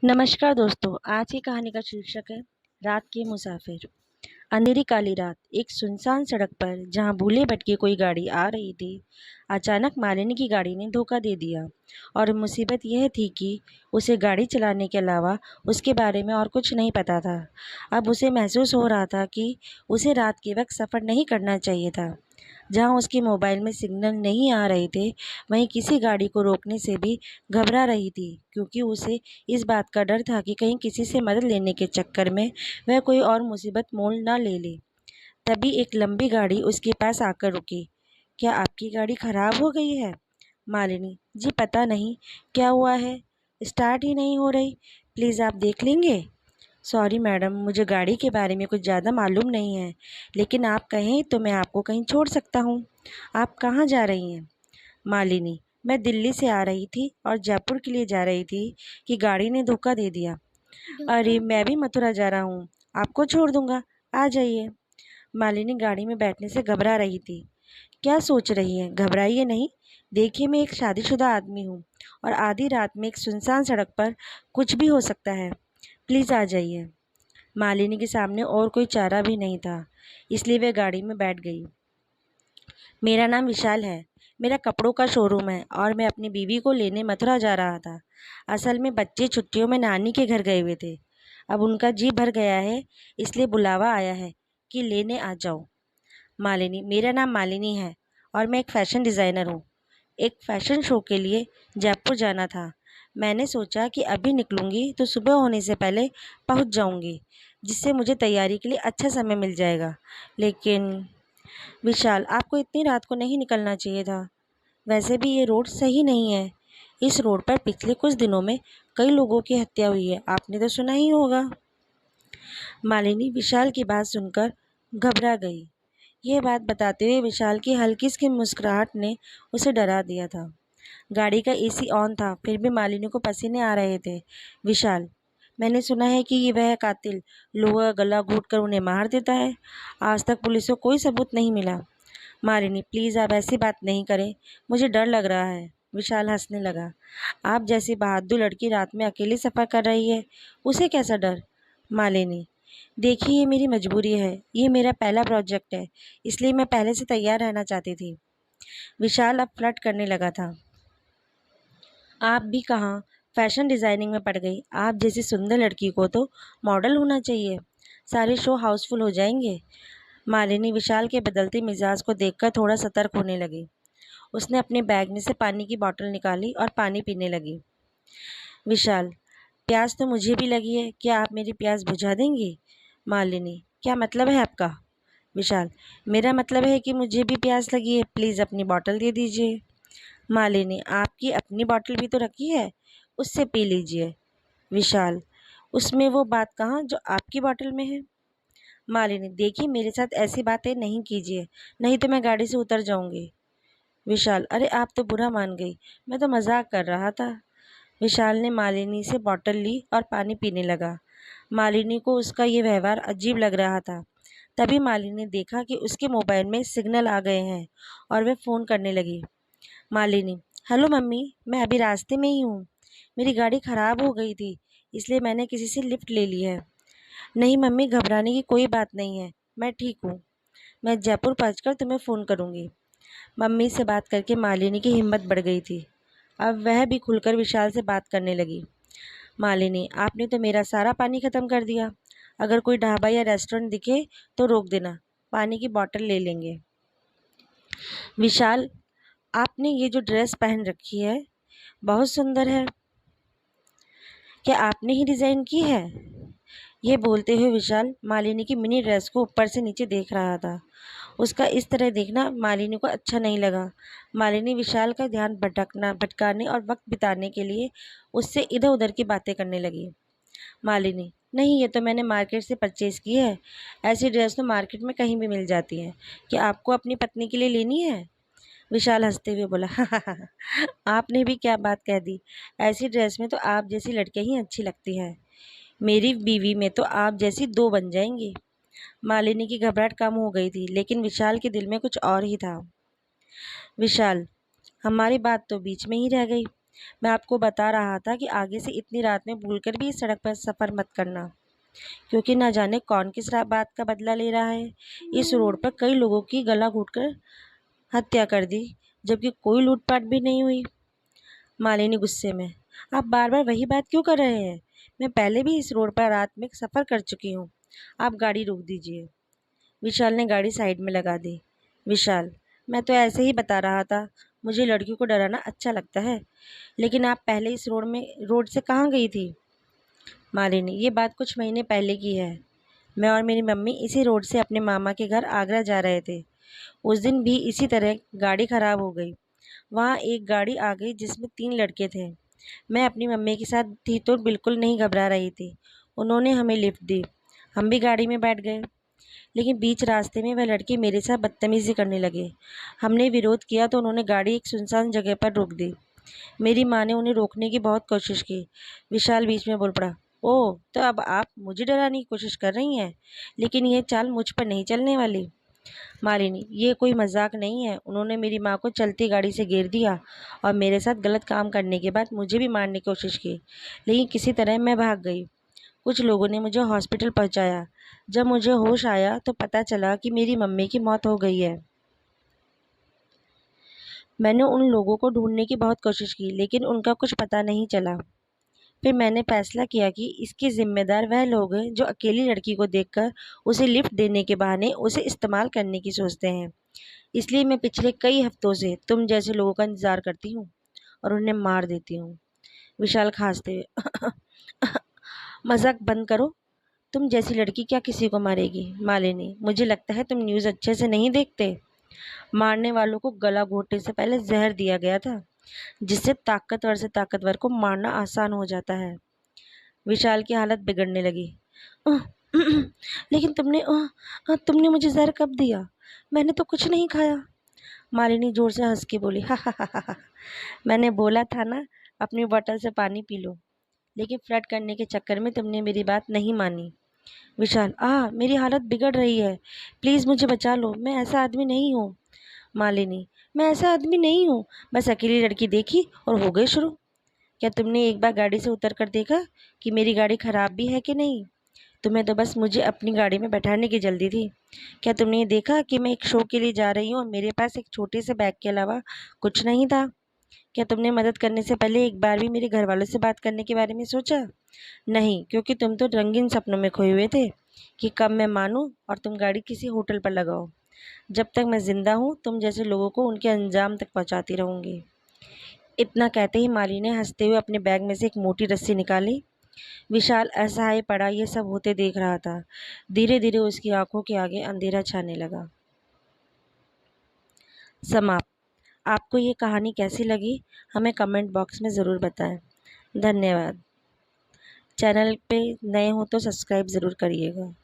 नमस्कार दोस्तों। आज की कहानी का शीर्षक है रात के मुसाफिर। अंधेरी काली रात एक सुनसान सड़क पर जहां भूले भटके कोई गाड़ी आ रही थी, अचानक मालिनी की गाड़ी ने धोखा दे दिया। और मुसीबत यह थी कि उसे गाड़ी चलाने के अलावा उसके बारे में और कुछ नहीं पता था। अब उसे महसूस हो रहा था कि उसे रात के वक्त सफ़र नहीं करना चाहिए था। जहां उसके मोबाइल में सिग्नल नहीं आ रहे थे, वहीं किसी गाड़ी को रोकने से भी घबरा रही थी, क्योंकि उसे इस बात का डर था कि कहीं किसी से मदद लेने के चक्कर में वह कोई और मुसीबत मोल न ले ले। तभी एक लंबी गाड़ी उसके पास आकर रुकी। क्या आपकी गाड़ी खराब हो गई है? मालिनी जी पता नहीं क्या हुआ है, स्टार्ट ही नहीं हो रही। प्लीज़ आप देख लेंगे? सॉरी मैडम, मुझे गाड़ी के बारे में कुछ ज़्यादा मालूम नहीं है, लेकिन आप कहें तो मैं आपको कहीं छोड़ सकता हूँ। आप कहाँ जा रही हैं? मालिनी मैं दिल्ली से आ रही थी और जयपुर के लिए जा रही थी कि गाड़ी ने धोखा दे दिया। अरे मैं भी मथुरा जा रहा हूँ, आपको छोड़ दूंगा, आ जाइए। मालिनी गाड़ी में बैठने से घबरा रही थी। क्या सोच रही हैं? घबराइए नहीं। देखिए मैं एक शादीशुदा आदमी हूँ और आधी रात में एक सुनसान सड़क पर कुछ भी हो सकता है। प्लीज़ आ जाइए। मालिनी के सामने और कोई चारा भी नहीं था, इसलिए वह गाड़ी में बैठ गई। मेरा नाम विशाल है। मेरा कपड़ों का शोरूम है और मैं अपनी बीवी को लेने मथुरा जा रहा था। असल में बच्चे छुट्टियों में नानी के घर गए हुए थे। अब उनका जी भर गया है, इसलिए बुलावा आया है कि लेने आ जाओ। मालिनी मेरा नाम मालिनी है और मैं एक फ़ैशन डिज़ाइनर हूँ। एक फ़ैशन शो के लिए जयपुर जाना था। मैंने सोचा कि अभी निकलूँगी तो सुबह होने से पहले पहुँच जाऊँगी, जिससे मुझे तैयारी के लिए अच्छा समय मिल जाएगा। लेकिन विशाल, आपको इतनी रात को नहीं निकलना चाहिए था। वैसे भी ये रोड सही नहीं है। इस रोड पर पिछले कुछ दिनों में कई लोगों की हत्या हुई है, आपने तो सुना ही होगा। मालिनी विशाल की बात सुनकर घबरा गई। यह बात बताते हुए विशाल की हल्की सी मुस्कुराहट ने उसे डरा दिया था। गाड़ी का एसी ऑन था, फिर भी मालिनी को पसीने आ रहे थे। विशाल, मैंने सुना है कि ये वह कातिल लोगों का गला घोंट कर उन्हें मार देता है। आज तक पुलिस को कोई सबूत नहीं मिला। मालिनी प्लीज़ आप ऐसी बात नहीं करें, मुझे डर लग रहा है। विशाल हंसने लगा। आप जैसी बहादुर लड़की रात में अकेली सफ़र कर रही है, उसे कैसा डर? मालिनी देखिए ये मेरी मजबूरी है, ये मेरा पहला प्रोजेक्ट है, इसलिए मैं पहले से तैयार रहना चाहती थी। विशाल अब फ्लर्ट करने लगा था। आप भी कहाँ फैशन डिज़ाइनिंग में पड़ गई? आप जैसी सुंदर लड़की को तो मॉडल होना चाहिए, सारे शो हाउसफुल हो जाएंगे। मालिनी विशाल के बदलते मिजाज को देखकर थोड़ा सतर्क होने लगी। उसने अपने बैग में से पानी की बोतल निकाली और पानी पीने लगी। विशाल, प्यास तो मुझे भी लगी है, क्या आप मेरी प्यास बुझा देंगी? मालिनी क्या मतलब है आपका? विशाल मेरा मतलब है कि मुझे भी प्यास लगी है, प्लीज़ अपनी बोतल दे दीजिए। मालिनी आपकी अपनी बोतल भी तो रखी है, उससे पी लीजिए। विशाल उसमें वो बात कहाँ जो आपकी बोतल में है? मालिनी देखिए मेरे साथ ऐसी बातें नहीं कीजिए, नहीं तो मैं गाड़ी से उतर जाऊंगी। विशाल अरे आप तो बुरा मान गई, मैं तो मजाक कर रहा था। विशाल ने मालिनी से बोतल ली और पानी पीने लगा। मालिनी को उसका ये व्यवहार अजीब लग रहा था। तभी मालिनी ने देखा कि उसके मोबाइल में सिग्नल आ गए हैं और वह फ़ोन करने लगी। मालिनी हेलो मम्मी, मैं अभी रास्ते में ही हूँ। मेरी गाड़ी ख़राब हो गई थी, इसलिए मैंने किसी से लिफ्ट ले ली है। नहीं मम्मी, घबराने की कोई बात नहीं है, मैं ठीक हूँ। मैं जयपुर पहुँचकर तुम्हें फ़ोन करूँगी। मम्मी से बात करके मालिनी की हिम्मत बढ़ गई थी। अब वह भी खुलकर विशाल से बात करने लगी। मालिनी आपने तो मेरा सारा पानी ख़त्म कर दिया। अगर कोई ढाबा या रेस्टोरेंट दिखे तो रोक देना, पानी की बोतल ले लेंगे। विशाल आपने ये जो ड्रेस पहन रखी है बहुत सुंदर है, क्या आपने ही डिज़ाइन की है? ये बोलते हुए विशाल मालिनी की मिनी ड्रेस को ऊपर से नीचे देख रहा था। उसका इस तरह देखना मालिनी को अच्छा नहीं लगा। मालिनी विशाल का ध्यान भटकाने और वक्त बिताने के लिए उससे इधर उधर की बातें करने लगी। मालिनी नहीं, ये तो मैंने मार्केट से परचेज़ की है। ऐसी ड्रेस तो मार्केट में कहीं भी मिल जाती है। क्या आपको अपनी पत्नी के लिए लेनी है? विशाल हंसते हुए बोला आपने भी क्या बात कह दी। ऐसी ड्रेस में तो आप जैसी लड़कियां ही अच्छी लगती हैं। मेरी बीवी में तो आप जैसी दो बन जाएंगी। मालिनी की घबराहट कम हो गई थी, लेकिन विशाल के दिल में कुछ और ही था। विशाल हमारी बात तो बीच में ही रह गई। मैं आपको बता रहा था कि आगे से इतनी रात में भूलकर भी इस सड़क पर सफ़र मत करना, क्योंकि ना जाने कौन किस बात का बदला ले रहा है। इस रोड पर कई लोगों की गला घोंटकर हत्या कर दी, जबकि कोई लूटपाट भी नहीं हुई। मालिनी गुस्से में, आप बार बार वही बात क्यों कर रहे हैं? मैं पहले भी इस रोड पर रात में सफ़र कर चुकी हूँ। आप गाड़ी रोक दीजिए। विशाल ने गाड़ी साइड में लगा दी। विशाल, मैं तो ऐसे ही बता रहा था। मुझे लड़कियों को डराना अच्छा लगता है। लेकिन आप पहले इस रोड से कहाँ गई थी? मालिनी, ये बात कुछ महीने पहले की है। मैं और मेरी मम्मी इसी रोड से अपने मामा के घर आगरा जा रहे थे। उस दिन भी इसी तरह गाड़ी खराब हो गई। वहाँ एक गाड़ी आ गई जिसमें 3 लड़के थे। मैं अपनी मम्मी के साथ थी तो बिल्कुल नहीं घबरा रही थी। उन्होंने हमें लिफ्ट दी। हम भी गाड़ी में बैठ गए। लेकिन बीच रास्ते में वह लड़के मेरे साथ बदतमीज़ी करने लगे। हमने विरोध किया तो उन्होंने गाड़ी एक सुनसान जगह पर रोक दी। मेरी माँ ने उन्हें रोकने की बहुत कोशिश की। विशाल बीच में बोल पड़ा, ओह, तो अब आप मुझे डराने की कोशिश कर रही हैं, लेकिन यह चाल मुझ पर नहीं चलने वाली। मालिनी, ये कोई मजाक नहीं है। उन्होंने मेरी माँ को चलती गाड़ी से घेर दिया और मेरे साथ गलत काम करने के बाद मुझे भी मारने की कोशिश की, लेकिन किसी तरह मैं भाग गई। कुछ लोगों ने मुझे हॉस्पिटल पहुंचाया। जब मुझे होश आया तो पता चला कि मेरी मम्मी की मौत हो गई है। मैंने उन लोगों को ढूंढने की बहुत कोशिश की, लेकिन उनका कुछ पता नहीं चला। फिर मैंने फैसला किया कि इसके जिम्मेदार वह लोग हैं जो अकेली लड़की को देखकर उसे लिफ्ट देने के बहाने उसे इस्तेमाल करने की सोचते हैं। इसलिए मैं पिछले कई हफ्तों से तुम जैसे लोगों का इंतजार करती हूँ और उन्हें मार देती हूँ। विशाल खांसते हुए, मजाक बंद करो। तुम जैसी लड़की क्या किसी को मारेगी? मालिनी, मुझे लगता है तुम न्यूज़ अच्छे से नहीं देखते। मारने वालों को गला घोंटने से पहले जहर दिया गया था, जिससे ताकतवर से ताकतवर को मारना आसान हो जाता है। विशाल की हालत बिगड़ने लगी। "उह, लेकिन तुमने मुझे जहर कब दिया? मैंने तो कुछ नहीं खाया। मालिनी जोर से हंस के बोली, हा हा हा हा। मैंने बोला था ना, अपनी बोतल से पानी पी लो। लेकिन फ्लर्ट करने के चक्कर में तुमने मेरी बात नहीं मानी। विशाल, मेरी हालत बिगड़ रही है। प्लीज़ मुझे बचा लो। मैं ऐसा आदमी नहीं हूँ। मालिनी, मैं ऐसा आदमी नहीं हूँ। बस अकेली लड़की देखी और हो गए शुरू। क्या तुमने एक बार गाड़ी से उतर कर देखा कि मेरी गाड़ी खराब भी है कि नहीं? तुम्हें तो बस मुझे अपनी गाड़ी में बैठाने की जल्दी थी। क्या तुमने ये देखा कि मैं एक शो के लिए जा रही हूँ और मेरे पास एक छोटे से बैग के अलावा कुछ नहीं था? क्या तुमने मदद करने से पहले एक बार भी मेरे घर वालों से बात करने के बारे में सोचा? नहीं, क्योंकि तुम तो रंगीन सपनों में खोए हुए थे कि कब मैं मानूं और तुम गाड़ी किसी होटल पर लगाओ। जब तक मैं जिंदा हूँ तुम जैसे लोगों को उनके अंजाम तक पहुँचाती रहूँगी। इतना कहते ही माली ने हंसते हुए अपने बैग में से एक मोटी रस्सी निकाली। विशाल असहाय पड़ा ये सब होते देख रहा था। धीरे धीरे उसकी आंखों के आगे अंधेरा छाने लगा। समाप्त। आपको ये कहानी कैसी लगी हमें कमेंट बॉक्स में ज़रूर बताएं। धन्यवाद। चैनल पे नए हो तो सब्सक्राइब ज़रूर करिएगा।